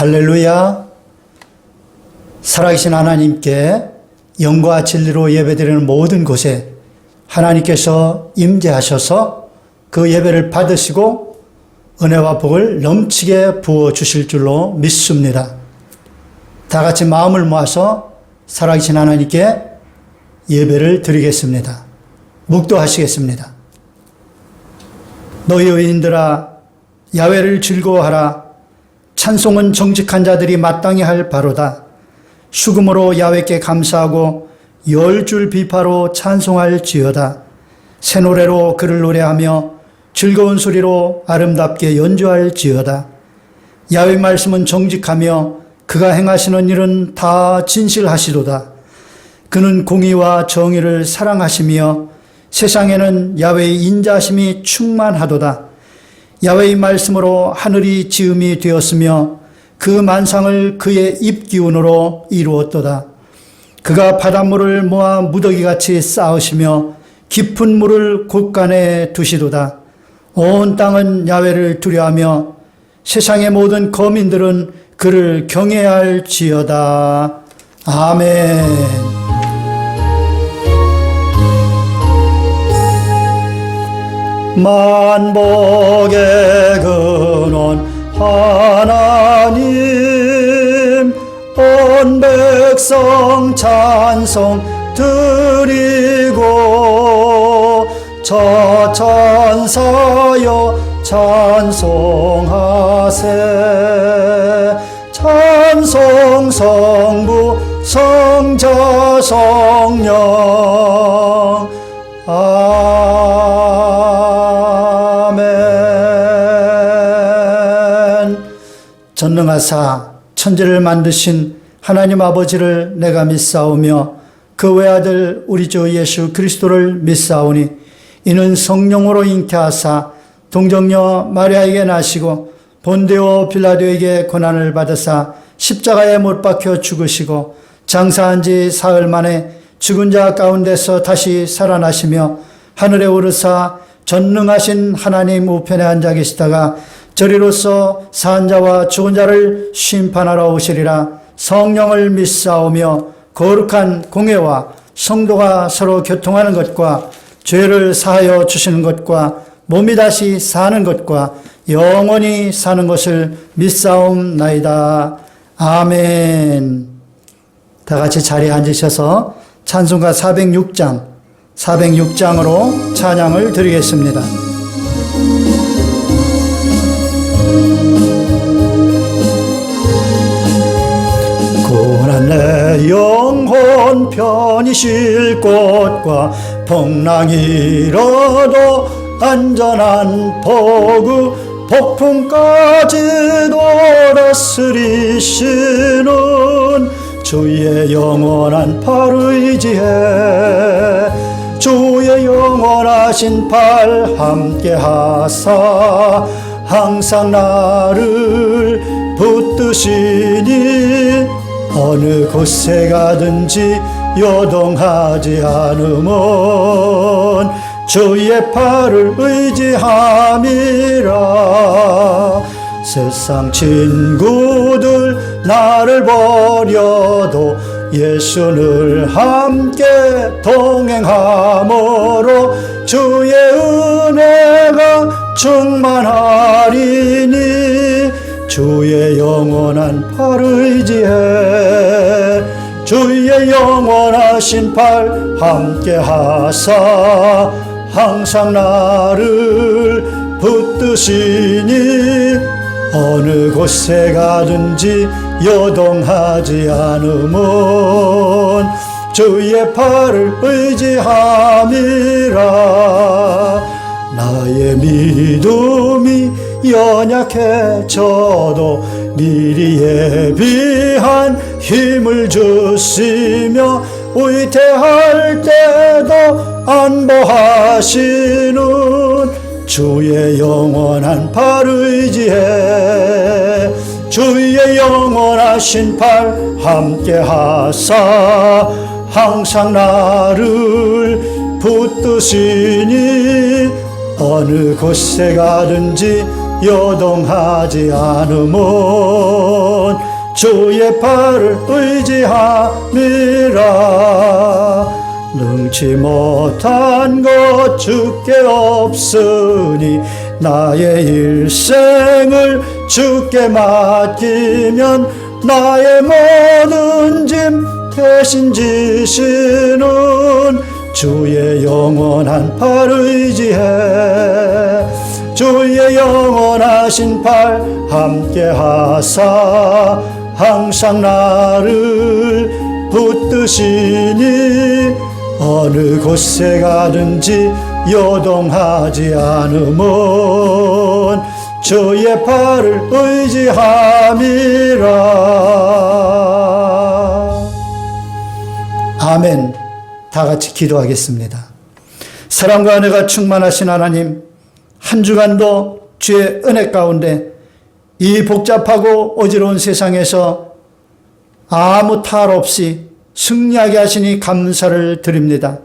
할렐루야. 살아계신 하나님께 영과 진리로 예배드리는 모든 곳에 하나님께서 임재하셔서 그 예배를 받으시고 은혜와 복을 넘치게 부어주실 줄로 믿습니다. 다 같이 마음을 모아서 살아계신 하나님께 예배를 드리겠습니다. 묵도하시겠습니다. 너희 의인들아 야훼를 즐거워하라. 찬송은 정직한 자들이 마땅히 할 바로다. 수금으로 야훼께 감사하고 10줄 비파로 찬송할지어다. 새 노래로 그를 노래하며 즐거운 소리로 아름답게 연주할지어다. 야훼 말씀은 정직하며 그가 행하시는 일은 다 진실하시도다. 그는 공의와 정의를 사랑하시며 세상에는 야훼의 인자심이 충만하도다. 야훼의 말씀으로 하늘이 지음이 되었으며 그 만상을 그의 입기운으로 이루었도다. 그가 바닷물을 모아 무더기같이 쌓으시며 깊은 물을 곳간에 두시도다. 온 땅은 야훼를 두려워하며 세상의 모든 거민들은 그를 경외할지어다. 아멘. 만복의 근원 하나님, 온 백성 찬송 드리고 저 천사여 찬송하세. 찬송 성부 성자 성령 아멘. 전능하사 천지를 만드신 하나님 아버지를 내가 믿사오며 그 외아들 우리 주 예수 그리스도를 믿사오니 이는 성령으로 잉태하사 동정녀 마리아에게 나시고 본디오 빌라도에게 고난을 받으사 십자가에 못 박혀 죽으시고 장사한 지 사흘 만에 죽은 자 가운데서 다시 살아나시며 하늘에 오르사 전능하신 하나님 우편에 앉아 계시다가 저리로서 산 자와 죽은 자를 심판하러 오시리라. 성령을 믿사오며 거룩한 공회와 성도가 서로 교통하는 것과 죄를 사하여 주시는 것과 몸이 다시 사는 것과 영원히 사는 것을 믿사옵나이다. 아멘. 다 같이 자리에 앉으셔서 찬송가 406장으로 찬양을 드리겠습니다. 고난 내 영혼 편히 쉴 곳과 풍랑이라도 안전한 포구 폭풍까지도 다스리시는 주의 영원한 팔 의지해 주의 영원하신 팔 함께 하사 항상 나를 붙드시니 어느 곳에 가든지 요동하지 않으면 주의 팔을 의지함이라. 세상 친구들 나를 버려도 예수를 함께 동행함으로 주의 은혜가 충만하리니 주의 영원한 팔 의지해 주의 영원하신 팔 함께 하사 항상 나를 붙드시니 어느 곳에 가든지 요동하지 않으면 주의 팔을 의지함이라. 나의 믿음이 연약해져도 미리 예비한 힘을 주시며 위태할 때도 안보하시는 주의 영원한 팔 의지해 주의 영원하신 팔 함께 하사 항상 나를 붙드시니 어느 곳에 가든지 요동하지 않으면 주의 팔을 의지함이라. 능치 못한 것 주께 없으니 나의 일생을 주께 맡기면 나의 모든 짐 대신 지시는 주의 영원한 팔 의지해. 주의 영원하신 팔 함께 하사 항상 나를 붙드시니 어느 곳에 가든지 요동하지 않음은 주의 팔을 의지함이라. 아멘. 다 같이 기도하겠습니다. 사랑과 은혜가 충만하신 하나님, 한 주간도 주의 은혜 가운데 이 복잡하고 어지러운 세상에서 아무 탈 없이 승리하게 하시니 감사를 드립니다.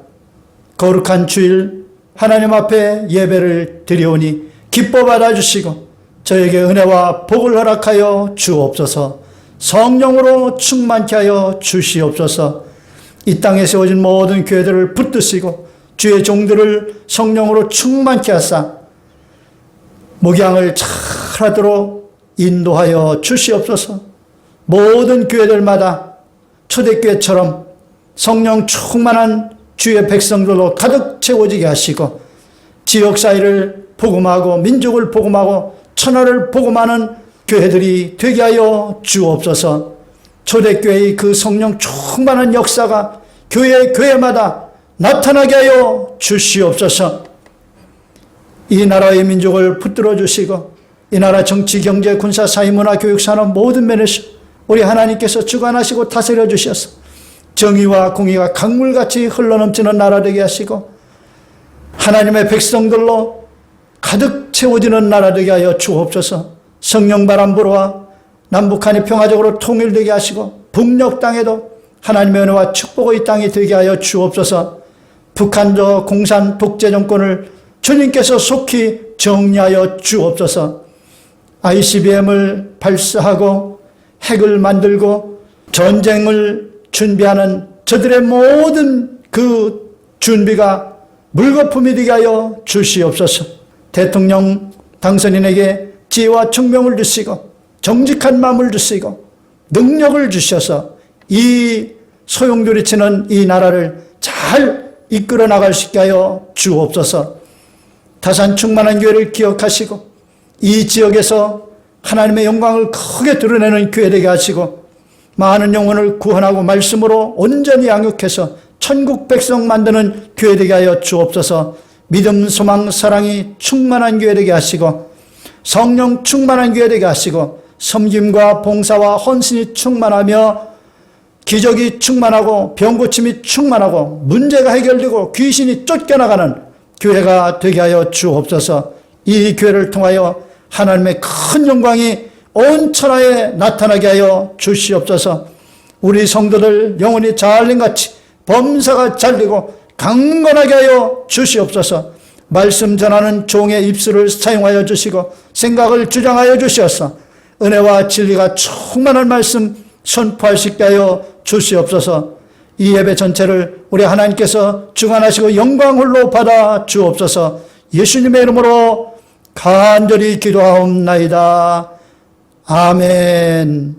거룩한 주일 하나님 앞에 예배를 드리오니 기뻐 받아주시고 저에게 은혜와 복을 허락하여 주옵소서. 성령으로 충만케 하여 주시옵소서. 이 땅에 세워진 모든 교회들을 붙드시고 주의 종들을 성령으로 충만케 하사 목양을 잘하도록 인도하여 주시옵소서. 모든 교회들마다 초대교회처럼 성령 충만한 주의 백성들로 가득 채워지게 하시고 지역 사회를 복음하고 민족을 복음하고 천하를 복음하는 교회들이 되게 하여 주옵소서. 초대교회의 그 성령 충만한 역사가 교회마다 나타나게 하여 주시옵소서. 이 나라의 민족을 붙들어 주시고 이 나라 정치, 경제, 군사, 사회, 문화, 교육, 산업 모든 면에서 우리 하나님께서 주관하시고 다스려 주셔서 정의와 공의가 강물같이 흘러넘치는 나라 되게 하시고 하나님의 백성들로 가득 채워지는 나라 되게 하여 주옵소서. 성령 바람 불어와 남북한이 평화적으로 통일되게 하시고 북녘 땅에도 하나님의 은혜와 축복의 땅이 되게 하여 주옵소서. 북한저 공산 독재 정권을 주님께서 속히 정리하여 주옵소서. ICBM을 발사하고 핵을 만들고 전쟁을 준비하는 저들의 모든 그 준비가 물거품이 되게 하여 주시옵소서. 대통령 당선인에게 지혜와 총명을 주시고 정직한 마음을 주시고 능력을 주셔서 이 소용돌이치는 이 나라를 잘 이끌어 나갈 수 있게 하여 주옵소서. 다산 충만한 교회를 기억하시고 이 지역에서 하나님의 영광을 크게 드러내는 교회 되게 하시고 많은 영혼을 구원하고 말씀으로 온전히 양육해서 천국 백성 만드는 교회 되게 하여 주옵소서. 믿음, 소망, 사랑이 충만한 교회 되게 하시고 성령 충만한 교회 되게 하시고 섬김과 봉사와 헌신이 충만하며 기적이 충만하고 병고침이 충만하고 문제가 해결되고 귀신이 쫓겨나가는 교회가 되게 하여 주옵소서. 이 교회를 통하여 하나님의 큰 영광이 온 천하에 나타나게 하여 주시옵소서. 우리 성도들 영혼이 잘림같이 범사가 잘되고 강건하게 하여 주시옵소서. 말씀 전하는 종의 입술을 사용하여 주시고 생각을 주장하여 주시옵소서. 은혜와 진리가 충만한 말씀 선포할 수 있게 하여 주시옵소서. 이 예배 전체를 우리 하나님께서 주관하시고 영광 홀로 받아 주옵소서. 예수님의 이름으로 간절히 기도하옵나이다. 아멘.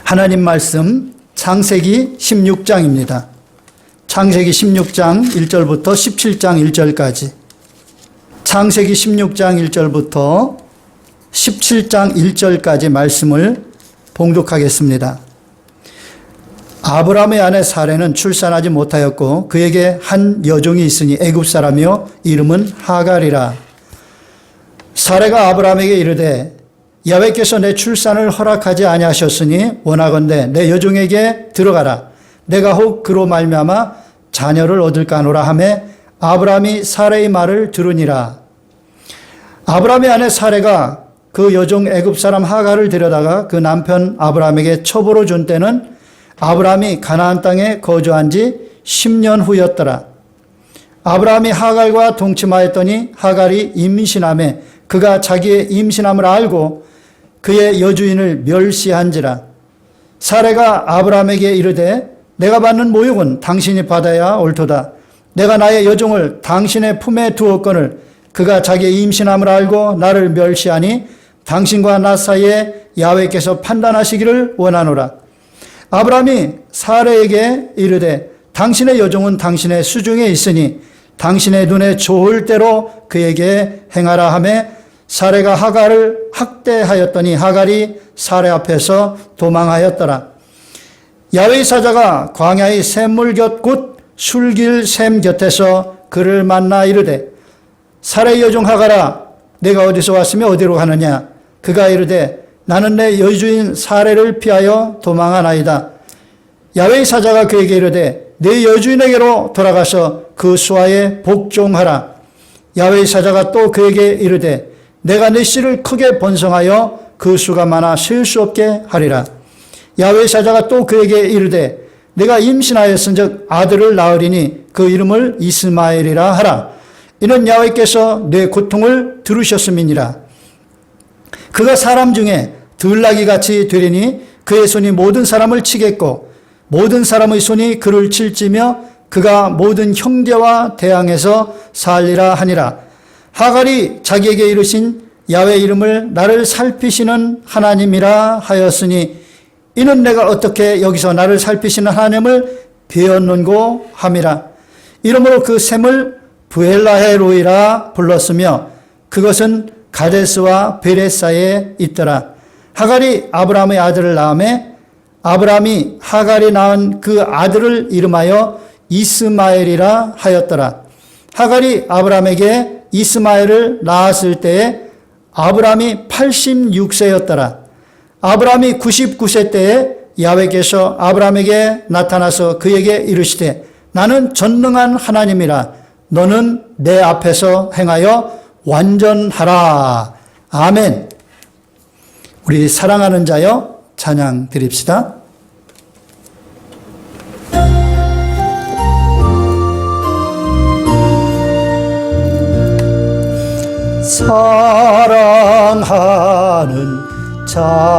하나님 말씀 창세기 16장입니다. 창세기 16장 1절부터 17장 1절까지. 창세기 16장 1절부터 17장 1절까지 말씀을 봉독하겠습니다. 아브라함의 아내 사레는 출산하지 못하였고 그에게 한 여종이 있으니 애굽 사람이요 이름은 하갈이라. 사레가 아브라함에게 이르되 야훼께서 내 출산을 허락하지 아니하셨으니 원하건대 내 여종에게 들어가라. 내가 혹 그로 말미암아 자녀를 얻을까 하노라 하매 아브라함이 사레의 말을 들으니라. 아브라함의 아내 사레가 그 여종 애굽 사람 하갈을 데려다가 그 남편 아브라함에게 첩으로 준 때는 아브라함이 가나안 땅에 거주한 지 10년 후였더라. 아브라함이 하갈과 동침하였더니 하갈이 임신하매 그가 자기의 임신함을 알고 그의 여주인을 멸시한지라. 사레가 아브라함에게 이르되 내가 받는 모욕은 당신이 받아야 옳도다. 내가 나의 여종을 당신의 품에 두었거늘 그가 자기의 임신함을 알고 나를 멸시하니 당신과 나 사이에 야훼께서 판단하시기를 원하노라. 아브라함이 사레에게 이르되 당신의 여종은 당신의 수중에 있으니 당신의 눈에 좋을 대로 그에게 행하라 하매 사레가 하갈을 학대하였더니 하갈이 사레 앞에서 도망하였더라. 야훼의 사자가 광야의 샘물 곁 곧 술길 샘 곁에서 그를 만나 이르되 사레의 여종 하갈아 내가 어디서 왔으며 어디로 가느냐. 그가 이르되 나는 내 여주인 사레를 피하여 도망하나이다. 야훼의 사자가 그에게 이르되 내 여주인에게로 돌아가서 그 수하에 복종하라. 야훼의 사자가 또 그에게 이르되 내가 내 씨를 크게 번성하여 그 수가 많아 셀 수 없게 하리라. 야훼의 사자가 또 그에게 이르되 내가 임신하였은즉 아들을 낳으리니 그 이름을 이스마엘이라 하라. 이는 야훼께서 내 고통을 들으셨음이니라. 그가 사람 중에 들나귀같이 되리니 그의 손이 모든 사람을 치겠고 모든 사람의 손이 그를 칠지며 그가 모든 형제와 대항해서 살리라 하니라. 하갈이 자기에게 이르신 야훼 이름을 나를 살피시는 하나님이라 하였으니 이는 내가 어떻게 여기서 나를 살피시는 하나님을 배웠는고 함이라. 이러므로 그 샘을 브엘라헤로이라 불렀으며 그것은 가데스와 베레사에 있더라. 하갈이 아브라함의 아들을 낳음에 아브라함이 하갈이 낳은 그 아들을 이름하여 이스마엘이라 하였더라. 하갈이 아브라함에게 이스마엘을 낳았을 때에 아브라함이 86세였더라. 아브라함이 99세 때에 야훼께서 아브라함에게 나타나서 그에게 이르시되 나는 전능한 하나님이라 너는 내 앞에서 행하여 완전하라. 아멘. 우리 사랑하는 자여 찬양 드립시다. 사랑하는 자여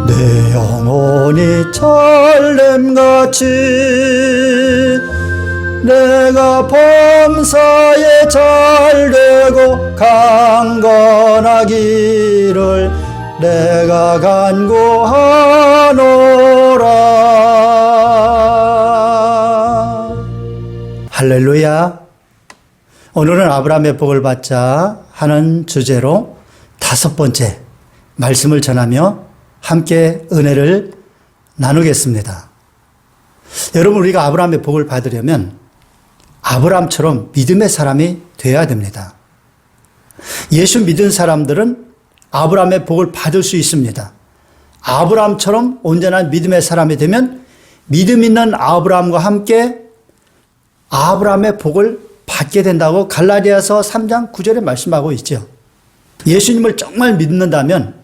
내 영혼이 찰렘같이 내가 범사에 잘되고 강건하기를 내가 간구하노라. 할렐루야. 오늘은 아브라함의 복을 받자 하는 주제로 5번째 말씀을 전하며 함께 은혜를 나누겠습니다. 여러분, 우리가 아브라함의 복을 받으려면 아브라함처럼 믿음의 사람이 되어야 됩니다. 예수 믿은 사람들은 아브라함의 복을 받을 수 있습니다. 아브라함처럼 온전한 믿음의 사람이 되면 믿음 있는 아브라함과 함께 아브라함의 복을 받게 된다고 갈라디아서 3장 9절에 말씀하고 있죠. 예수님을 정말 믿는다면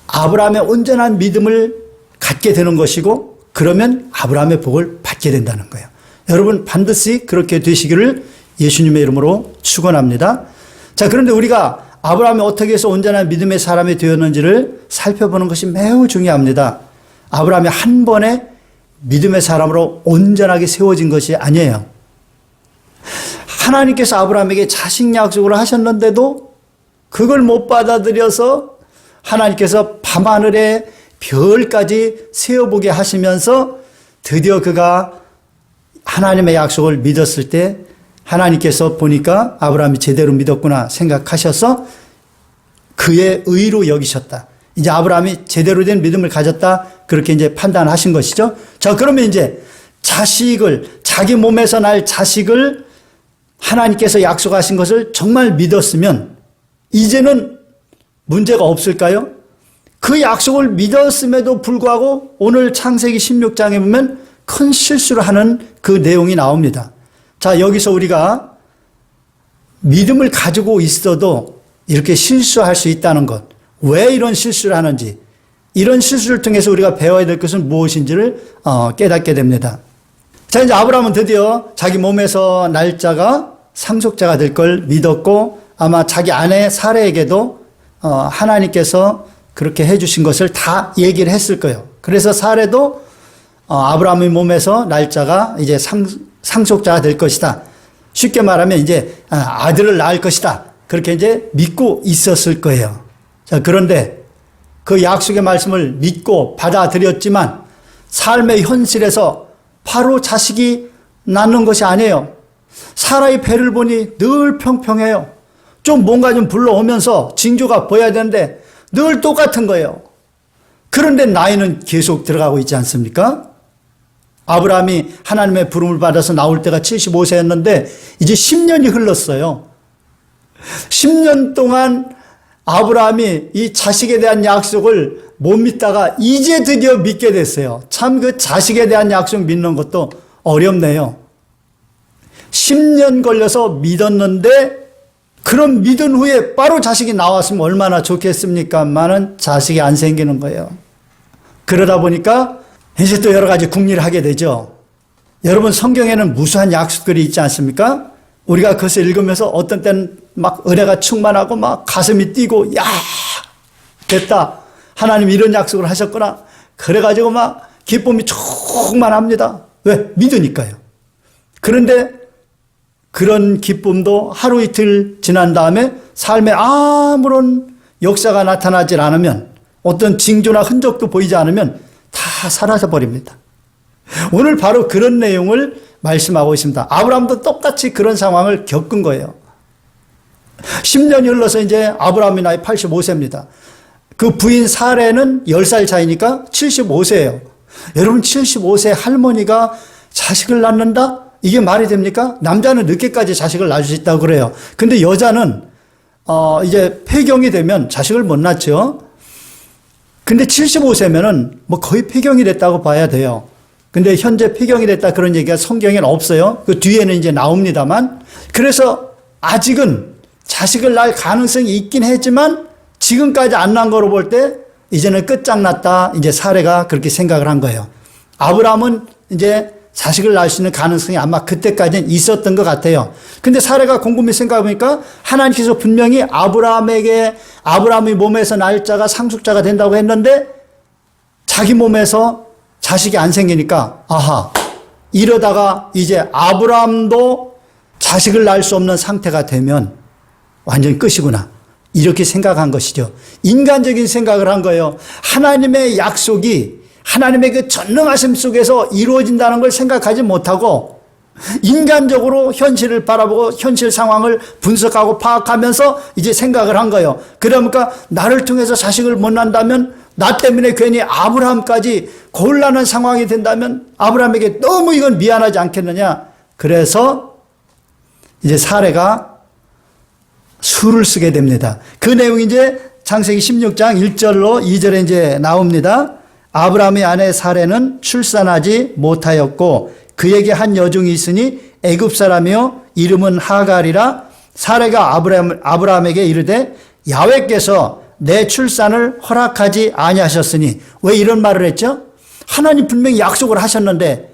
아브라함의 온전한 믿음을 갖게 되는 것이고 그러면 아브라함의 복을 받게 된다는 거예요. 여러분 반드시 그렇게 되시기를 예수님의 이름으로 축원합니다. 자, 그런데 우리가 아브라함이 어떻게 해서 온전한 믿음의 사람이 되었는지를 살펴보는 것이 매우 중요합니다. 아브라함이 한 번에 믿음의 사람으로 온전하게 세워진 것이 아니에요. 하나님께서 아브라함에게 자식 약속을 하셨는데도 그걸 못 받아들여서 하나님께서 밤하늘에 별까지 세어보게 하시면서 드디어 그가 하나님의 약속을 믿었을 때 하나님께서 보니까 아브라함이 제대로 믿었구나 생각하셔서 그의 의로 여기셨다. 이제 아브라함이 제대로 된 믿음을 가졌다. 그렇게 이제 판단하신 것이죠. 자, 그러면 이제 자식을, 자기 몸에서 날 자식을 하나님께서 약속하신 것을 정말 믿었으면 이제는 문제가 없을까요? 그 약속을 믿었음에도 불구하고 오늘 창세기 16장에 보면 큰 실수를 하는 그 내용이 나옵니다. 자, 여기서 우리가 믿음을 가지고 있어도 이렇게 실수할 수 있다는 것, 왜 이런 실수를 하는지, 이런 실수를 통해서 우리가 배워야 될 것은 무엇인지를 깨닫게 됩니다. 자, 이제 아브라함은 드디어 자기 몸에서 날짜가 상속자가 될 걸 믿었고 아마 자기 아내 사레에게도 하나님께서 그렇게 해주신 것을 다 얘기를 했을 거예요. 그래서 사레도 아브라함의 몸에서 날짜가 이제 상속자가 될 것이다. 쉽게 말하면 이제 아들을 낳을 것이다. 그렇게 이제 믿고 있었을 거예요. 자, 그런데 그 약속의 말씀을 믿고 받아들였지만 삶의 현실에서 바로 자식이 낳는 것이 아니에요. 사라의 배를 보니 늘 평평해요. 좀 뭔가 좀 불러오면서 징조가 보여야 되는데 늘 똑같은 거예요. 그런데 나이는 계속 들어가고 있지 않습니까? 아브라함이 하나님의 부름을 받아서 나올 때가 75세였는데 이제 10년이 흘렀어요. 10년 동안 아브라함이 이 자식에 대한 약속을 못 믿다가 이제 드디어 믿게 됐어요. 참 그 자식에 대한 약속 믿는 것도 어렵네요. 10년 걸려서 믿었는데 그런 믿은 후에 바로 자식이 나왔으면 얼마나 좋겠습니까만은 자식이 안 생기는 거예요. 그러다 보니까 이제 또 여러 가지 궁리를 하게 되죠. 여러분 성경에는 무수한 약속들이 있지 않습니까? 우리가 그것을 읽으면서 어떤 때는 막 은혜가 충만하고 막 가슴이 뛰고 야 됐다. 하나님 이런 약속을 하셨구나. 그래가지고 막 기쁨이 충만합니다. 왜? 믿으니까요. 그런데 그런 기쁨도 하루 이틀 지난 다음에 삶에 아무런 역사가 나타나질 않으면 어떤 징조나 흔적도 보이지 않으면 다 사라져 버립니다. 오늘 바로 그런 내용을 말씀하고 있습니다. 아브라함도 똑같이 그런 상황을 겪은 거예요. 10년이 흘러서 이제 아브라함이 나이 85세입니다. 그 부인 사레는 10살 차이니까 75세예요. 여러분 75세 할머니가 자식을 낳는다? 이게 말이 됩니까? 남자는 늦게까지 자식을 낳을 수 있다고 그래요. 근데 여자는 이제 폐경이 되면 자식을 못 낳죠. 근데 75세면은 뭐 거의 폐경이 됐다고 봐야 돼요. 근데 현재 폐경이 됐다 그런 얘기가 성경에는 없어요. 그 뒤에는 이제 나옵니다만. 그래서 아직은 자식을 낳을 가능성이 있긴 했지만 지금까지 안 낳은 거로 볼 때 이제는 끝장났다. 이제 사례가 그렇게 생각을 한 거예요. 아브라함은 이제 자식을 낳을 수 있는 가능성이 아마 그때까지는 있었던 것 같아요. 근데 사례가 곰곰이 생각해보니까 하나님께서 분명히 아브라함의 몸에서 날짜가 상속자가 된다고 했는데 자기 몸에서 자식이 안 생기니까 아하 이러다가 이제 아브라함도 자식을 낳을 수 없는 상태가 되면 완전히 끝이구나. 이렇게 생각한 것이죠. 인간적인 생각을 한 거예요. 하나님의 약속이 하나님의 그 전능하심 속에서 이루어진다는 걸 생각하지 못하고 인간적으로 현실을 바라보고 현실 상황을 분석하고 파악하면서 이제 생각을 한 거예요. 그러니까 나를 통해서 자식을 못 낳는다면 나 때문에 괜히 아브라함까지 곤란한 상황이 된다면 아브라함에게 너무 이건 미안하지 않겠느냐. 그래서 이제 사례가 수를 쓰게 됩니다. 그 내용이 이제 창세기 16장 1절로 2절에 이제 나옵니다. 아브라함의 아내 사레는 출산하지 못하였고 그에게 한 여종이 있으니 애굽 사람이요 이름은 하갈이라. 사레가 아브라함에게 이르되 야훼께서 내 출산을 허락하지 아니하셨으니. 왜 이런 말을 했죠? 하나님 분명히 약속을 하셨는데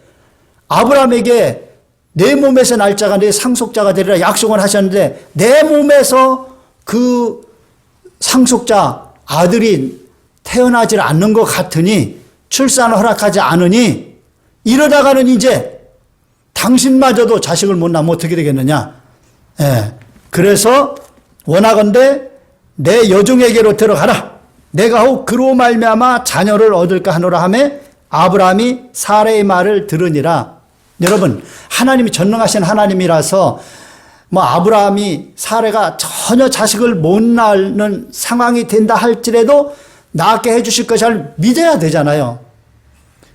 아브라함에게 내 몸에서 날짜가 내 상속자가 되리라 약속을 하셨는데 내 몸에서 그 상속자 아들이 태어나질 않는 것 같으니 출산을 허락하지 않으니 이러다가는 이제 당신마저도 자식을 못 낳으면 어떻게 되겠느냐. 예. 그래서 원하건대 내 여종에게로 들어가라. 내가 혹 그로 말미암아 자녀를 얻을까 하노라 하매 아브라함이 사레의 말을 들으니라. 여러분 하나님이 전능하신 하나님이라서 뭐 아브라함이 사레가 전혀 자식을 못 낳는 상황이 된다 할지라도 낳게 해주실 것을 믿어야 되잖아요.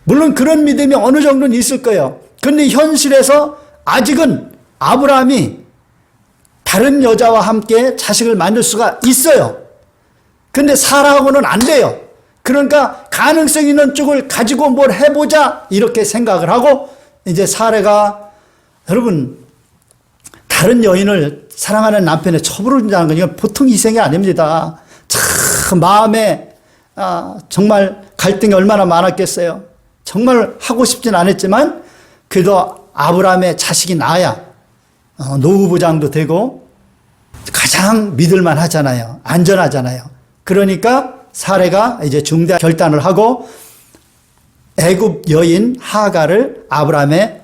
물론 그런 믿음이 어느 정도는 있을 거예요. 그런데 현실에서 아직은 아브라함이 다른 여자와 함께 자식을 만들 수가 있어요. 그런데 사라하고는 안 돼요. 그러니까 가능성 있는 쪽을 가지고 뭘 해보자 이렇게 생각을 하고 이제 사례가 여러분 다른 여인을 사랑하는 남편의 처벌을 준다는 건 이건 보통 희생이 아닙니다. 참 마음에 정말 갈등이 얼마나 많았겠어요. 정말 하고 싶진 않았지만 그래도 아브라함의 자식이 나야 노후부장도 되고 가장 믿을만 하잖아요. 안전하잖아요. 그러니까 사레가 이제 중대한 결단을 하고 애굽 여인 하갈을 아브라함의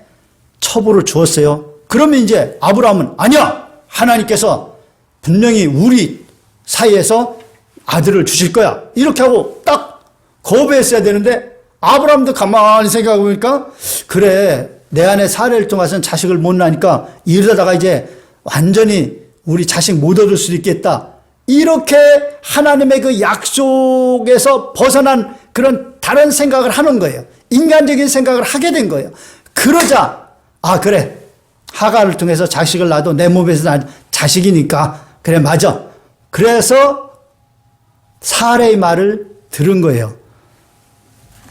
첩으로 주었어요. 그러면 이제 아브라함은 아니야! 하나님께서 분명히 우리 사이에서 아들을 주실 거야. 이렇게 하고 딱 거부했어야 되는데 아브라함도 가만히 생각해 보니까 그래, 내 안에 사레를 통해서는 자식을 못 낳으니까 이러다가 이제 완전히 우리 자식 못 얻을 수도 있겠다. 이렇게 하나님의 그 약속에서 벗어난 그런 다른 생각을 하는 거예요. 인간적인 생각을 하게 된 거예요. 그러자 그래, 하갈을 통해서 자식을 낳아도 내 몸에서 난 자식이니까 그래, 맞아. 그래서 사레의 말을 들은 거예요.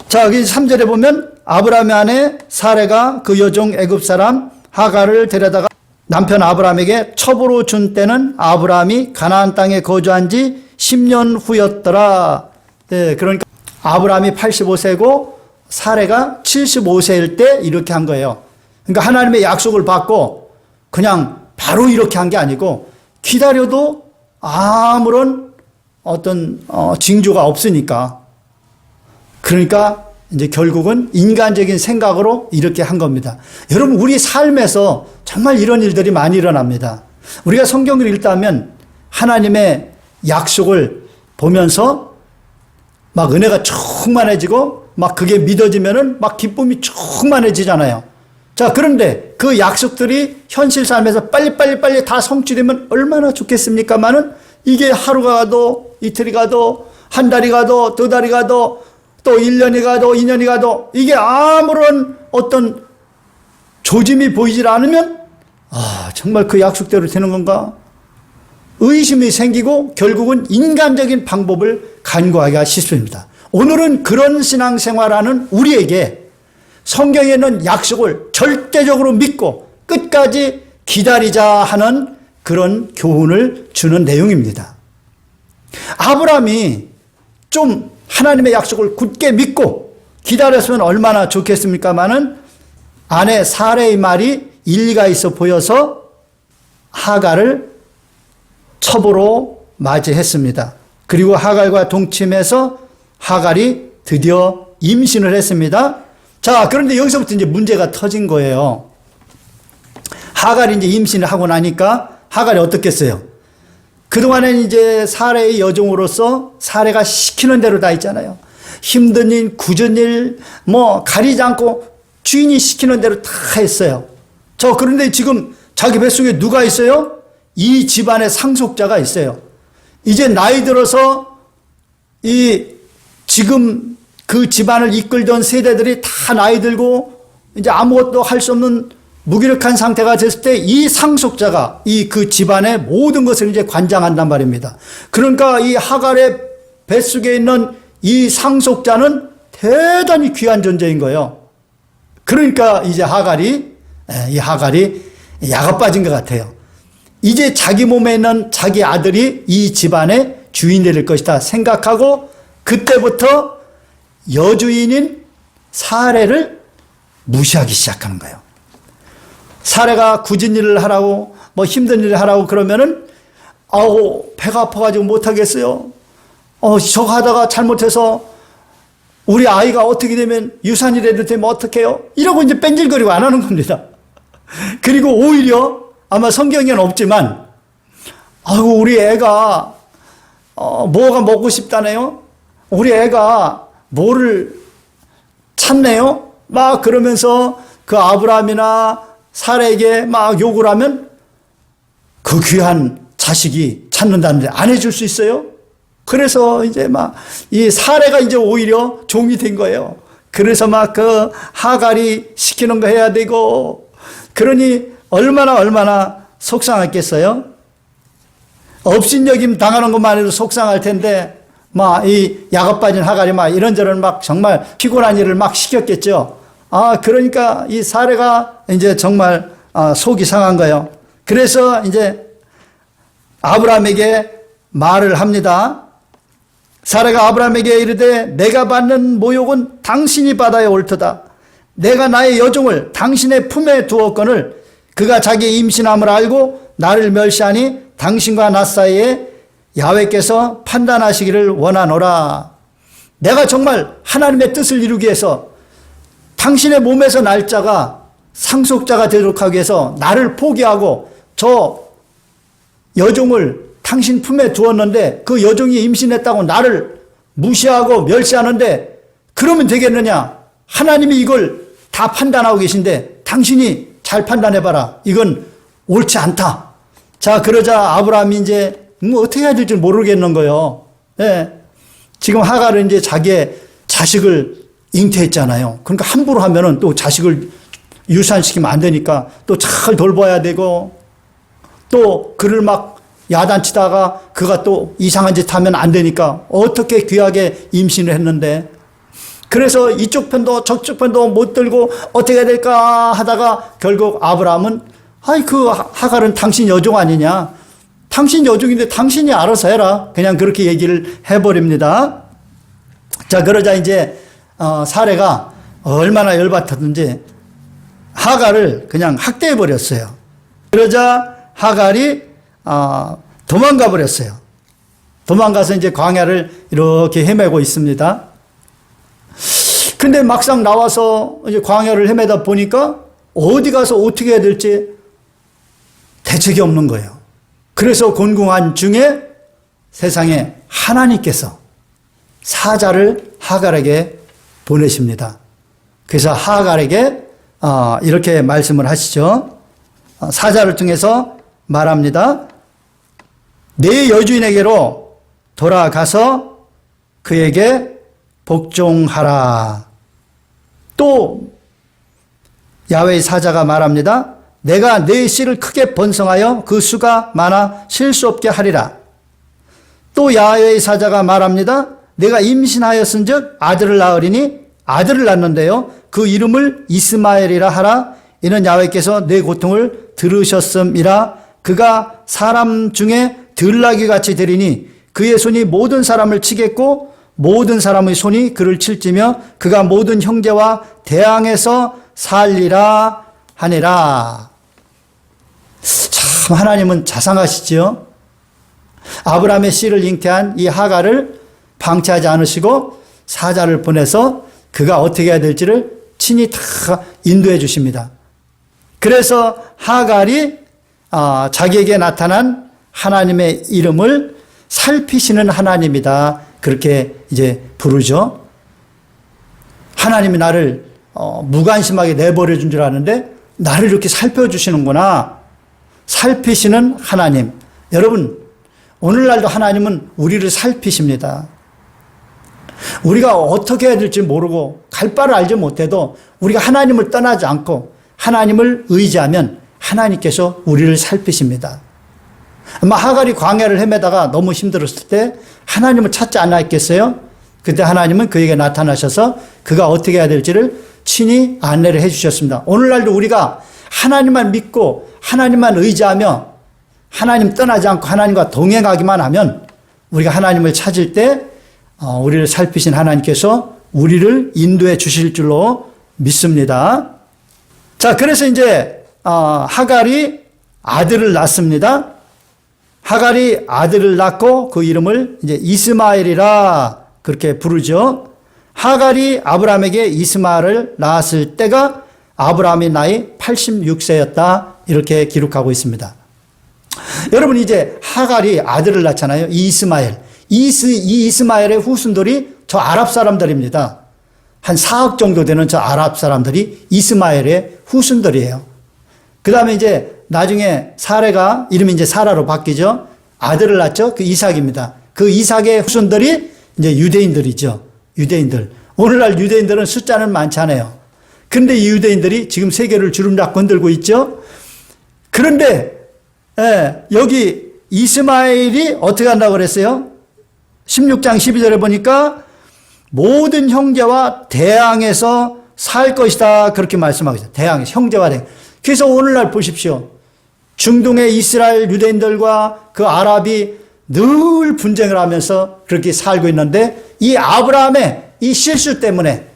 자, 여기 3절에 보면 아브라함의 아내 사레가 그 여종 애굽 사람 하갈을 데려다가 남편 아브라함에게 첩으로 준 때는 아브라함이 가나안 땅에 거주한 지 10년 후였더라. 네, 그러니까 아브라함이 85세고 사레가 75세일 때 이렇게 한 거예요. 그러니까 하나님의 약속을 받고 그냥 바로 이렇게 한 게 아니고 기다려도 아무런 어떤 징조가 없으니까, 그러니까 이제 결국은 인간적인 생각으로 이렇게 한 겁니다. 여러분, 우리 삶에서 정말 이런 일들이 많이 일어납니다. 우리가 성경을 읽다면 하나님의 약속을 보면서 막 은혜가 충만해지고 막 그게 믿어지면은 막 기쁨이 충만해지잖아요. 자, 그런데 그 약속들이 현실 삶에서 빨리 다 성취되면 얼마나 좋겠습니까마는 이게 하루가 가도 이틀이 가도 한 달이 가도 두 달이 가도 또 1년이 가도 2년이 가도 이게 아무런 어떤 조짐이 보이질 않으면 정말 그 약속대로 되는 건가? 의심이 생기고 결국은 인간적인 방법을 간구하기가 쉽습니다. 오늘은 그런 신앙생활하는 우리에게 성경에 있는 약속을 절대적으로 믿고 끝까지 기다리자 하는 그런 교훈을 주는 내용입니다. 아브라함이 좀 하나님의 약속을 굳게 믿고 기다렸으면 얼마나 좋겠습니까마는 아내 사레의 말이 일리가 있어 보여서 하갈을 첩으로 맞이했습니다. 그리고 하갈과 동침해서 하갈이 드디어 임신을 했습니다. 자, 그런데 여기서부터 이제 문제가 터진 거예요. 하갈이 이제 임신을 하고 나니까 하갈이 어떻겠어요? 그동안엔 이제 사레의 여종으로서 사레가 시키는 대로 다 있잖아요. 힘든 일, 굳은 일, 가리지 않고 주인이 시키는 대로 다 했어요. 그런데 지금 자기 뱃속에 누가 있어요? 이 집안의 상속자가 있어요. 이제 나이 들어서 지금 그 집안을 이끌던 세대들이 다 나이 들고 이제 아무것도 할 수 없는 무기력한 상태가 됐을 때 이 상속자가 그 집안의 모든 것을 이제 관장한단 말입니다. 그러니까 이 하갈의 뱃속에 있는 이 상속자는 대단히 귀한 존재인 거예요. 그러니까 이제 하갈이 야가 빠진 것 같아요. 이제 자기 몸에 있는 자기 아들이 이 집안의 주인이 될 것이다 생각하고 그때부터 여주인인 사레를 무시하기 시작하는 거예요. 사레가 굳은 일을 하라고 힘든 일을 하라고 그러면은 배가 아파가지고 못하겠어요. 저거 하다가 잘못해서 우리 아이가 어떻게 되면 유산이라도 되면 어떡해요? 이러고 이제 뺀질거리고 안 하는 겁니다. 그리고 오히려 아마 성경에는 없지만 우리 애가 뭐가 먹고 싶다네요. 우리 애가 뭐를 찾네요. 막 그러면서 그 아브라함이나 사레에게 막 욕을 하면 그 귀한 자식이 찾는다는데 안 해줄 수 있어요? 그래서 이제 이 사레가 이제 오히려 종이 된 거예요. 그래서 그 하갈이 시키는 거 해야 되고, 그러니 얼마나 속상했겠어요? 업신여김 당하는 것만 해도 속상할 텐데, 이 야가 빠진 하갈이 이런저런 정말 피곤한 일을 시켰겠죠. 그러니까 이 사레가 이제 정말 속이 상한 거예요. 그래서 이제 아브라함에게 말을 합니다. 사레가 아브라함에게 이르되 내가 받는 모욕은 당신이 받아야 옳도다. 내가 나의 여종을 당신의 품에 두었거늘 그가 자기 임신함을 알고 나를 멸시하니 당신과 나 사이에 야훼께서 판단하시기를 원하노라. 내가 정말 하나님의 뜻을 이루기 위해서 당신의 몸에서 날 자가 상속자가 되도록 하기 위해서 나를 포기하고 저 여종을 당신 품에 두었는데 그 여종이 임신했다고 나를 무시하고 멸시하는데 그러면 되겠느냐? 하나님이 이걸 다 판단하고 계신데 당신이 잘 판단해봐라. 이건 옳지 않다. 자, 그러자 아브라함이 이제 어떻게 해야 될지 모르겠는 거예요. 예. 지금 하갈은 이제 자기의 자식을 잉태했잖아요. 그러니까 함부로 하면은 또 자식을 유산시키면 안 되니까 또 잘 돌봐야 되고 또 그를 막 야단치다가 그가 또 이상한 짓 하면 안 되니까 어떻게 귀하게 임신을 했는데 그래서 이쪽 편도 저쪽 편도 못 들고 어떻게 해야 될까 하다가 결국 아브라함은 아이 그 하갈은 당신 여종 아니냐. 당신 여종인데 당신이 알아서 해라. 그냥 그렇게 얘기를 해버립니다. 자, 그러자 이제 사레가 얼마나 열받았는지 하갈을 그냥 학대해 버렸어요. 그러자 하갈이 도망가 버렸어요. 도망가서 이제 광야를 이렇게 헤매고 있습니다. 근데 막상 나와서 이제 광야를 헤매다 보니까 어디 가서 어떻게 해야 될지 대책이 없는 거예요. 그래서 곤궁한 중에 세상에 하나님께서 사자를 하갈에게 보내십니다. 그래서 하갈에게 이렇게 말씀을 하시죠. 사자를 통해서 말합니다. 내 여주인에게로 돌아가서 그에게 복종하라. 또 야훼의 사자가 말합니다. 내가 내 씨를 크게 번성하여 그 수가 많아 쉴 수 없게 하리라. 또 야훼의 사자가 말합니다. 내가 임신하였은즉 아들을 낳으리니 아들을 낳는데요. 그 이름을 이스마엘이라 하라. 이는 야훼께서 내 고통을 들으셨음이라. 그가 사람 중에 들나귀 같이 되리니 그의 손이 모든 사람을 치겠고 모든 사람의 손이 그를 칠지며 그가 모든 형제와 대항해서 살리라 하니라. 참 하나님은 자상하시지요. 아브라함의 씨를 잉태한 이 하갈을 방치하지 않으시고 사자를 보내서 그가 어떻게 해야 될지를 친히 다 인도해 주십니다. 그래서 하갈이 자기에게 나타난 하나님의 이름을 살피시는 하나님이다. 그렇게 이제 부르죠. 하나님이 나를 무관심하게 내버려 준 줄 아는데 나를 이렇게 살펴주시는구나. 살피시는 하나님. 여러분, 오늘날도 하나님은 우리를 살피십니다. 우리가 어떻게 해야 될지 모르고 갈 바를 알지 못해도 우리가 하나님을 떠나지 않고 하나님을 의지하면 하나님께서 우리를 살피십니다. 아마 하갈이 광야를 헤매다가 너무 힘들었을 때 하나님을 찾지 않았겠어요? 그때 하나님은 그에게 나타나셔서 그가 어떻게 해야 될지를 친히 안내를 해 주셨습니다. 오늘날도 우리가 하나님만 믿고 하나님만 의지하며 하나님 떠나지 않고 하나님과 동행하기만 하면 우리가 하나님을 찾을 때 우리를 살피신 하나님께서 우리를 인도해 주실 줄로 믿습니다. 자, 그래서 이제 하갈이 아들을 낳습니다. 하갈이 아들을 낳고 그 이름을 이제 이스마엘이라 그렇게 부르죠. 하갈이 아브라함에게 이스마엘을 낳았을 때가 아브라함의 나이 86세였다. 이렇게 기록하고 있습니다. 여러분, 이제 하갈이 아들을 낳잖아요. 이스마엘. 이 이스마엘의 후손들이 저 아랍 사람들입니다. 한 4억 정도 되는 저 아랍 사람들이 이스마엘의 후손들이에요. 그 다음에 이제 나중에 사레가 이름이 이제 사라로 바뀌죠. 아들을 낳죠. 그 이삭입니다. 그 이삭의 후손들이 이제 유대인들이죠. 유대인들. 오늘날 유대인들은 숫자는 많지 않아요. 근데 이 유대인들이 지금 세계를 주름잡고 흔들고 있죠. 그런데 여기 이스마엘이 어떻게 한다고 그랬어요? 16장 12절에 보니까 모든 형제와 대항해서 살 것이다. 그렇게 말씀하고 있어요. 대항해서 형제와 대항. 그래서 오늘날 보십시오. 중동의 이스라엘 유대인들과 그 아랍이 늘 분쟁을 하면서 그렇게 살고 있는데 이 아브라함의 이 실수 때문에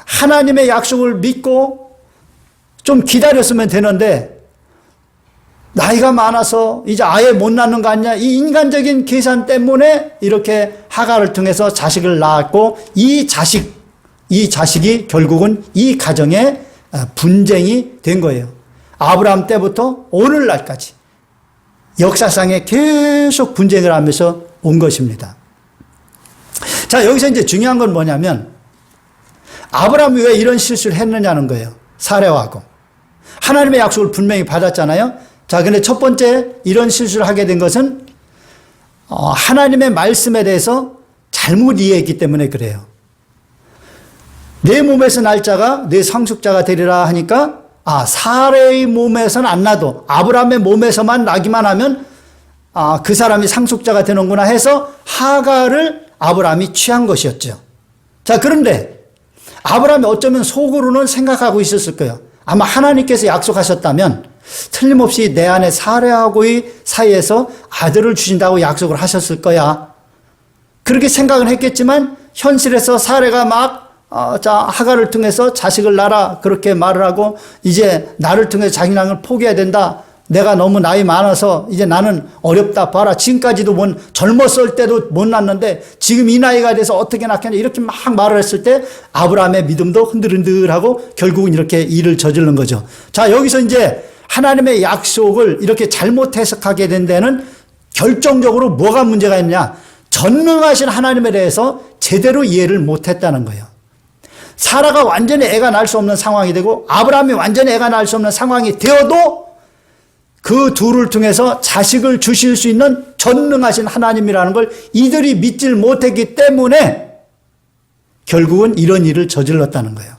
하나님의 약속을 믿고 좀 기다렸으면 되는데 나이가 많아서 이제 아예 못 낳는 거 아니냐. 이 인간적인 계산 때문에 이렇게 하가를 통해서 자식을 낳았고 이 자식이 결국은 이 가정의 분쟁이 된 거예요. 아브라함 때부터 오늘날까지 역사상에 계속 분쟁을 하면서 온 것입니다. 자, 여기서 이제 중요한 건 뭐냐면 아브라함이 왜 이런 실수를 했느냐는 거예요. 사례하고. 하나님의 약속을 분명히 받았잖아요. 자, 근데 첫 번째 이런 실수를 하게 된 것은 하나님의 말씀에 대해서 잘못 이해했기 때문에 그래요. 내 몸에서 날 자가 내 상속자가 되리라 하니까 사레의 몸에서는 안 나도 아브라함의 몸에서만 나기만 하면 그 사람이 상속자가 되는구나 해서 하가를 아브라함이 취한 것이었죠. 자, 그런데 아브라함이 어쩌면 속으로는 생각하고 있었을 거예요. 아마 하나님께서 약속하셨다면 틀림없이 내 아내 사레하고의 사이에서 아들을 주신다고 약속을 하셨을 거야. 그렇게 생각은 했겠지만 현실에서 사레가 막 하가를 통해서 자식을 낳아라 그렇게 말을 하고 이제 나를 통해서 자기 낳은 걸 포기해야 된다. 내가 너무 나이 많아서 이제 나는 어렵다. 봐라. 지금까지도 젊었을 때도 못 낳는데 지금 이 나이가 돼서 어떻게 낳겠냐. 이렇게 막 말을 했을 때 아브라함의 믿음도 흔들흔들하고 결국은 이렇게 일을 저지른 거죠. 자, 여기서 이제 하나님의 약속을 이렇게 잘못 해석하게 된 데는 결정적으로 뭐가 문제가 있느냐. 전능하신 하나님에 대해서 제대로 이해를 못했다는 거예요. 사라가 완전히 애가 낳을 수 없는 상황이 되고 아브라함이 완전히 애가 낳을 수 없는 상황이 되어도 그 둘을 통해서 자식을 주실 수 있는 전능하신 하나님이라는 걸 이들이 믿질 못했기 때문에 결국은 이런 일을 저질렀다는 거예요.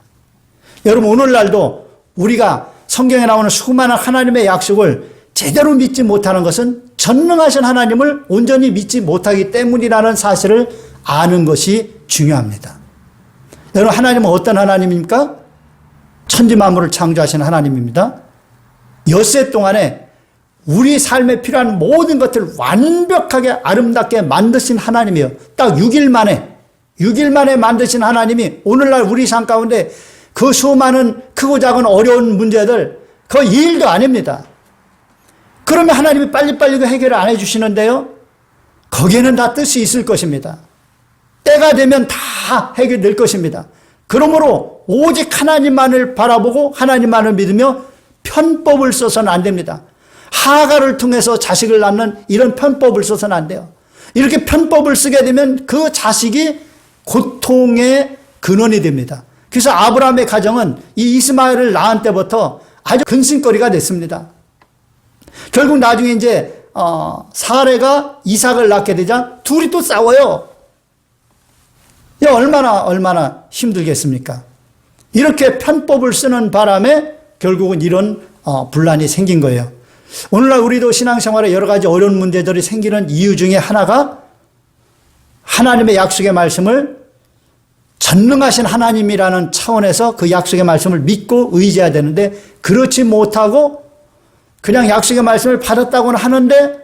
여러분, 오늘날도 우리가 성경에 나오는 수많은 하나님의 약속을 제대로 믿지 못하는 것은 전능하신 하나님을 온전히 믿지 못하기 때문이라는 사실을 아는 것이 중요합니다. 여러분, 하나님은 어떤 하나님입니까? 천지만물을 창조하신 하나님입니다. 엿새 동안에 우리 삶에 필요한 모든 것들을 완벽하게 아름답게 만드신 하나님이에요. 딱 6일 만에 만드신 하나님이 오늘날 우리 삶 가운데 그 수많은 크고 작은 어려운 문제들 그거 2일도 아닙니다. 그러면 하나님이 빨리빨리 해결을 안 해주시는데요. 거기에는 다 뜻이 있을 것입니다. 때가 되면 다 해결될 것입니다. 그러므로 오직 하나님만을 바라보고 하나님만을 믿으며 편법을 써서는 안 됩니다. 하가를 통해서 자식을 낳는 이런 편법을 써서는 안 돼요. 이렇게 편법을 쓰게 되면 그 자식이 고통의 근원이 됩니다. 그래서 아브라함의 가정은 이 이스마엘을 낳은 때부터 아주 근심거리가 됐습니다. 결국 나중에 이제 사레가 이삭을 낳게 되자 둘이 또 싸워요. 얼마나 힘들겠습니까? 이렇게 편법을 쓰는 바람에 결국은 이런 분란이 생긴 거예요. 오늘날 우리도 신앙생활에 여러 가지 어려운 문제들이 생기는 이유 중에 하나가 하나님의 약속의 말씀을 전능하신 하나님이라는 차원에서 그 약속의 말씀을 믿고 의지해야 되는데 그렇지 못하고 그냥 약속의 말씀을 받았다고는 하는데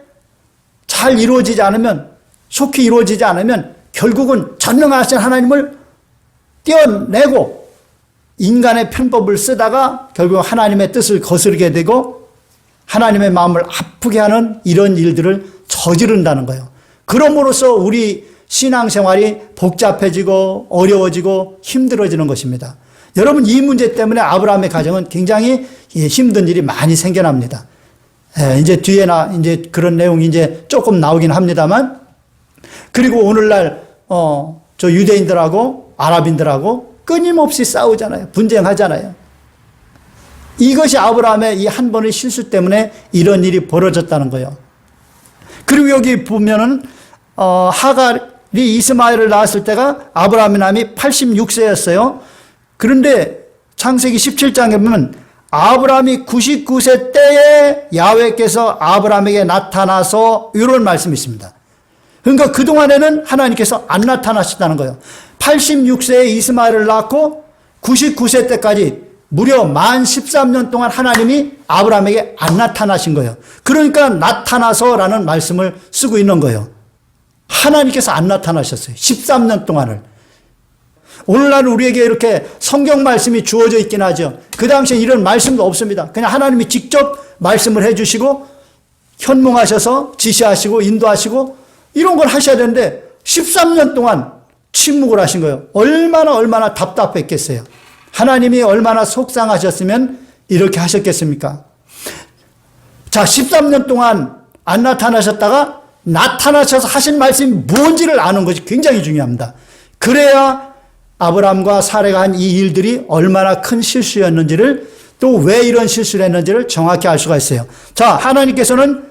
잘 이루어지지 않으면 속히 이루어지지 않으면 결국은 전능하신 하나님을 떼어내고 인간의 편법을 쓰다가 결국 하나님의 뜻을 거스르게 되고 하나님의 마음을 아프게 하는 이런 일들을 저지른다는 거예요. 그럼으로써 우리 신앙생활이 복잡해지고 어려워지고 힘들어지는 것입니다. 여러분, 이 문제 때문에 아브라함의 가정은 굉장히 힘든 일이 많이 생겨납니다. 이제 뒤에나 이제 그런 내용이 이제 조금 나오긴 합니다만, 그리고 오늘날 저 유대인들하고 아랍인들하고 끊임없이 싸우잖아요. 분쟁하잖아요. 이것이 아브라함의 이 한 번의 실수 때문에 이런 일이 벌어졌다는 거예요. 그리고 여기 보면은 하갈이 이스마엘을 낳았을 때가 아브라함의 나이 86세였어요. 그런데 창세기 17장에 보면 아브라함이 99세 때에 야훼께서 아브라함에게 나타나서 이런 말씀이 있습니다. 그러니까 그동안에는 하나님께서 안 나타나셨다는 거예요. 86세에 이스마엘을 낳고 99세 때까지 무려 만 13년 동안 하나님이 아브라함에게 안 나타나신 거예요. 그러니까 나타나서라는 말씀을 쓰고 있는 거예요. 하나님께서 안 나타나셨어요. 13년 동안을. 오늘날 우리에게 이렇게 성경 말씀이 주어져 있긴 하죠. 그 당시에 이런 말씀도 없습니다. 그냥 하나님이 직접 말씀을 해주시고 현몽하셔서 지시하시고 인도하시고 이런 걸 하셔야 되는데 13년 동안 침묵을 하신 거예요. 얼마나 답답했겠어요. 하나님이 얼마나 속상하셨으면 이렇게 하셨겠습니까? 자, 13년 동안 안 나타나셨다가 나타나셔서 하신 말씀이 뭔지를 아는 것이 굉장히 중요합니다. 그래야 아브라함과 사레가 한 이 일들이 얼마나 큰 실수였는지를, 또 왜 이런 실수를 했는지를 정확히 알 수가 있어요. 자, 하나님께서는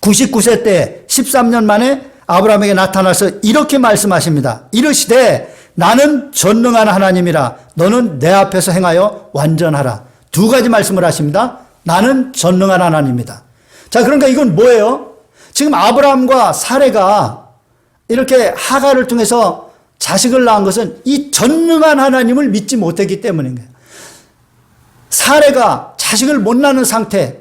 99세 때 13년 만에 아브라함에게 나타나서 이렇게 말씀하십니다. 이르시되 나는 전능한 하나님이라 너는 내 앞에서 행하여 완전하라. 두 가지 말씀을 하십니다. 나는 전능한 하나님이다. 자, 그러니까 이건 뭐예요? 지금 아브라함과 사레가 이렇게 하갈을 통해서 자식을 낳은 것은 이 전능한 하나님을 믿지 못했기 때문인 거예요. 사레가 자식을 못 낳는 상태,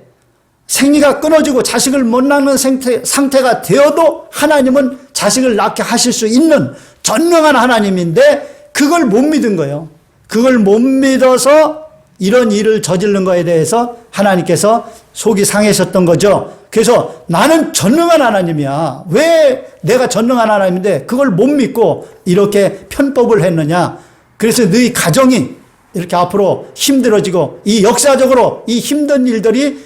생리가 끊어지고 자식을 못 낳는 상태가 되어도 하나님은 자식을 낳게 하실 수 있는 전능한 하나님인데 그걸 못 믿은 거예요. 그걸 못 믿어서 이런 일을 저지른 거에 대해서 하나님께서 속이 상하셨던 거죠. 그래서 나는 전능한 하나님이야. 왜 내가 전능한 하나님인데 그걸 못 믿고 이렇게 편법을 했느냐. 그래서 너희 가정이 이렇게 앞으로 힘들어지고 이 역사적으로 이 힘든 일들이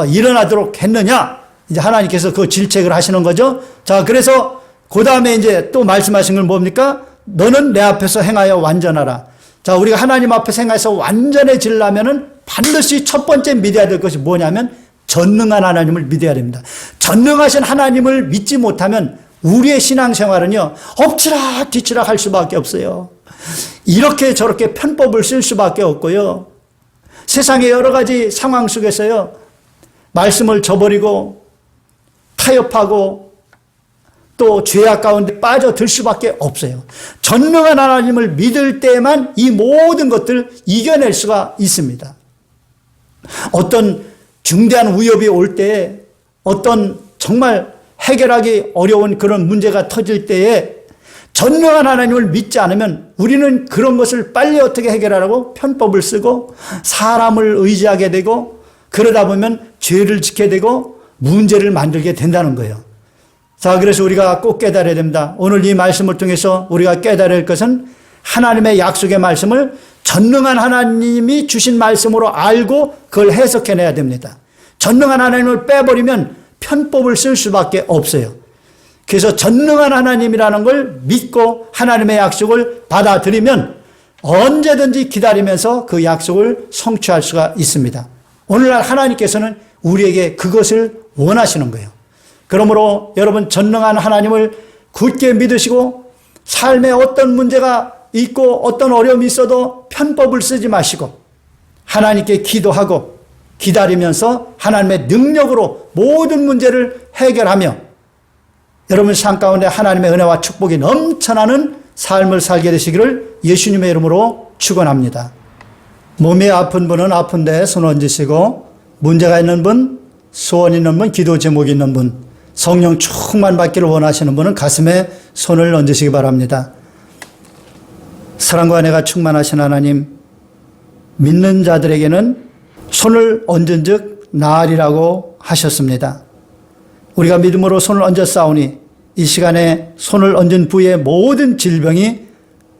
일어나도록 했느냐. 이제 하나님께서 그 질책을 하시는 거죠. 자, 그래서 그 다음에 이제 또 말씀하신 건 뭡니까? 너는 내 앞에서 행하여 완전하라. 자, 우리가 하나님 앞에서 행해서 완전해지려면은 반드시 첫 번째 믿어야 될 것이 뭐냐면 전능한 하나님을 믿어야 됩니다. 전능하신 하나님을 믿지 못하면 우리의 신앙생활은요, 엎치락 뒤치락 할 수밖에 없어요. 이렇게 저렇게 편법을 쓸 수밖에 없고요. 세상의 여러 가지 상황 속에서요, 말씀을 저버리고 타협하고 또 죄악 가운데 빠져들 수밖에 없어요. 전능한 하나님을 믿을 때만 이 모든 것들을 이겨낼 수가 있습니다. 어떤 중대한 위협이 올 때에, 어떤 정말 해결하기 어려운 그런 문제가 터질 때에 전능한 하나님을 믿지 않으면 우리는 그런 것을 빨리 어떻게 해결하라고 편법을 쓰고 사람을 의지하게 되고, 그러다 보면 죄를 짓게 되고 문제를 만들게 된다는 거예요. 자, 그래서 우리가 꼭 깨달아야 됩니다. 오늘 이 말씀을 통해서 우리가 깨달아야 할 것은 하나님의 약속의 말씀을 전능한 하나님이 주신 말씀으로 알고 그걸 해석해내야 됩니다. 전능한 하나님을 빼버리면 편법을 쓸 수밖에 없어요. 그래서 전능한 하나님이라는 걸 믿고 하나님의 약속을 받아들이면 언제든지 기다리면서 그 약속을 성취할 수가 있습니다. 오늘날 하나님께서는 우리에게 그것을 원하시는 거예요. 그러므로 여러분, 전능한 하나님을 굳게 믿으시고 삶에 어떤 문제가 있고 어떤 어려움이 있어도 편법을 쓰지 마시고 하나님께 기도하고 기다리면서 하나님의 능력으로 모든 문제를 해결하며 여러분 삶 가운데 하나님의 은혜와 축복이 넘쳐나는 삶을 살게 되시기를 예수님의 이름으로 축원합니다. 몸이 아픈 분은 아픈데 손 얹으시고, 문제가 있는 분, 소원 있는 분, 기도 제목이 있는 분, 성령 충만 받기를 원하시는 분은 가슴에 손을 얹으시기 바랍니다. 사랑과 은혜가 충만하신 하나님, 믿는 자들에게는 손을 얹은 즉 나으리라고 하셨습니다. 우리가 믿음으로 손을 얹어 싸우니 이 시간에 손을 얹은 부의 모든 질병이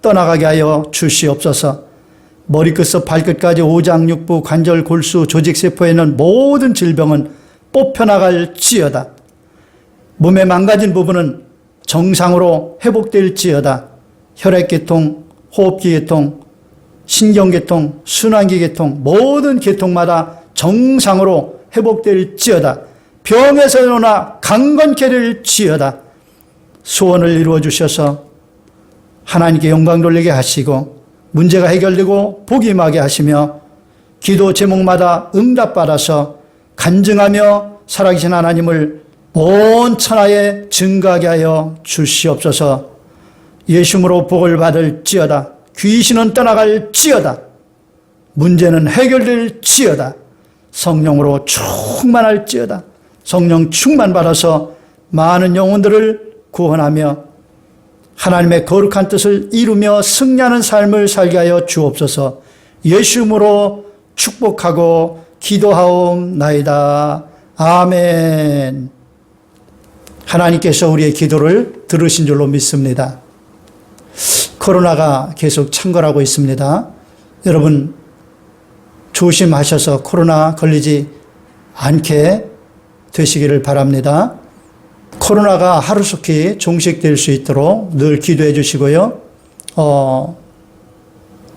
떠나가게 하여 주시옵소서. 머리끝부터 발끝까지 오장육부, 관절, 골수, 조직세포에 있는 모든 질병은 뽑혀나갈지어다. 몸의 망가진 부분은 정상으로 회복될지어다. 혈액계통, 호흡기계통, 신경계통, 순환기계통, 모든 계통마다 정상으로 회복될지어다. 병에서 일어나 강건케 될지어다. 소원을 이루어 주셔서 하나님께 영광 돌리게 하시고 문제가 해결되고 복이 임하게 하시며 기도 제목마다 응답받아서 간증하며 살아계신 하나님을 온 천하에 증거하게 하여 주시옵소서. 예수님으로 복을 받을지어다. 귀신은 떠나갈지어다. 문제는 해결될지어다. 성령으로 충만할지어다. 성령 충만받아서 많은 영혼들을 구원하며 하나님의 거룩한 뜻을 이루며 승리하는 삶을 살게 하여 주옵소서. 예수님으로 축복하고 기도하옵나이다. 아멘. 하나님께서 우리의 기도를 들으신 줄로 믿습니다. 코로나가 계속 창궐하고 있습니다. 여러분 조심하셔서 코로나 걸리지 않게 되시기를 바랍니다. 코로나가 하루속히 종식될 수 있도록 늘 기도해 주시고요.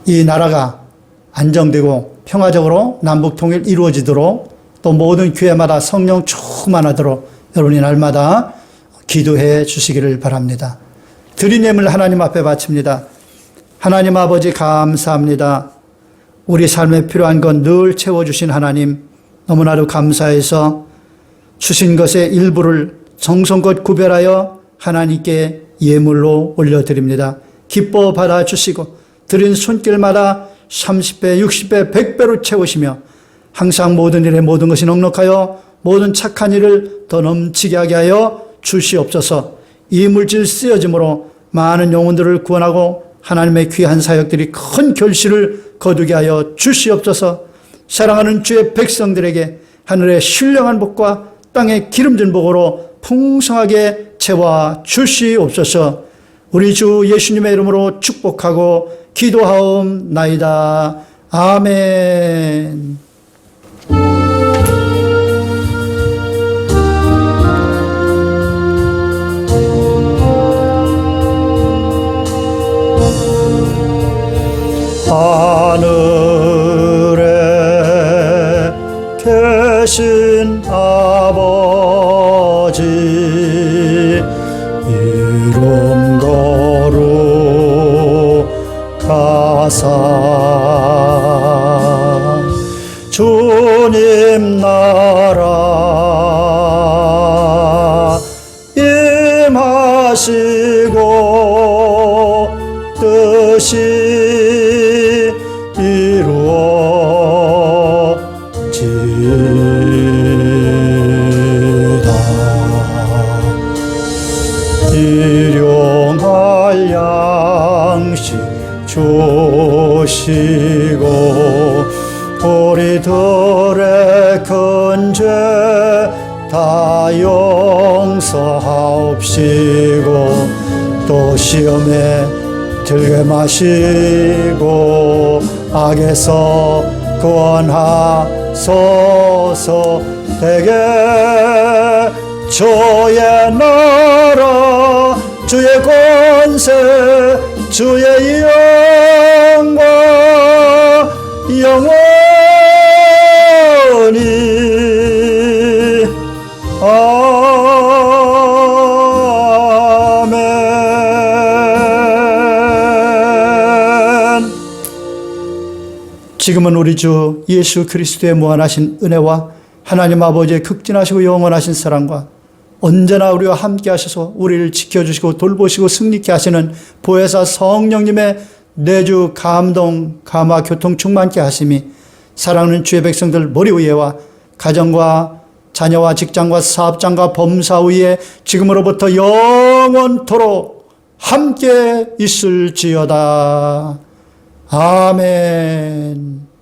이 나라가 안정되고 평화적으로 남북 통일 이루어지도록 또 모든 교회마다 성령 충만하도록 여러분이 날마다 기도해 주시기를 바랍니다. 드린 예물 하나님 앞에 바칩니다. 하나님 아버지 감사합니다. 우리 삶에 필요한 건 늘 채워주신 하나님 너무나도 감사해서 주신 것의 일부를 정성껏 구별하여 하나님께 예물로 올려드립니다. 기뻐 받아주시고 드린 손길마다 30배, 60배, 100배로 채우시며 항상 모든 일에 모든 것이 넉넉하여 모든 착한 일을 더 넘치게 하게 하여 주시옵소서. 이 물질 쓰여짐으로 많은 영혼들을 구원하고 하나님의 귀한 사역들이 큰 결실을 거두게 하여 주시옵소서. 사랑하는 주의 백성들에게 하늘의 신령한 복과 땅의 기름진 복으로 풍성하게 채워 주시옵소서. 우리 주 예수님의 이름으로 축복하고 기도하옵나이다. 아멘. 하늘에 계신 아버지 이름 거룩하사 주님 나라 임하시고 뜻이 일용할 양식 주시고 우리들의 큰 죄 다 용서하옵시고 또 시험에 들게 마시고 악에서 구원하소서. 대개 주의 나라 주의 권세 주의 영광 영원히 아멘. 지금은 우리 주 예수 그리스도의 무한하신 은혜와 하나님 아버지의 극진하시고 영원하신 사랑과 언제나 우리와 함께 하셔서 우리를 지켜주시고 돌보시고 승리케 하시는 보혜사 성령님의 내주 감동 감화 교통 충만케 하심이 사랑하는 주의 백성들 머리 위에와 가정과 자녀와 직장과 사업장과 범사 위에 지금으로부터 영원토록 함께 있을지어다. 아멘.